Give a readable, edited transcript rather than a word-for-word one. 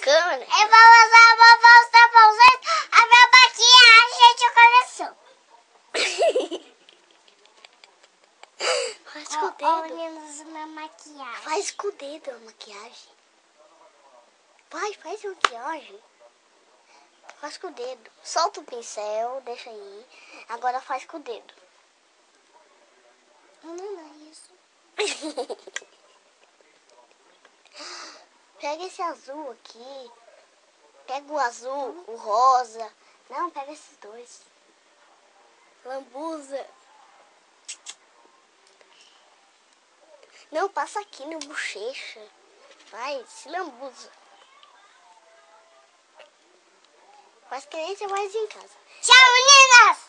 câmera. Eu vou mostrar pra vocês a minha maquiagem de coleção. Faz com o dedo. Olha, meninas, minha maquiagem. Faz com o dedo a maquiagem. Faz a maquiagem. Faz com o dedo. Solta o pincel, deixa aí. Agora faz com o dedo. Não é isso. Pega esse azul aqui. Pega o azul, o rosa. Não, pega esses dois. Lambuza. Não, passa aqui na bochecha. Vai, se lambuza. Faz que nem você faz em casa. Tchau, meninas!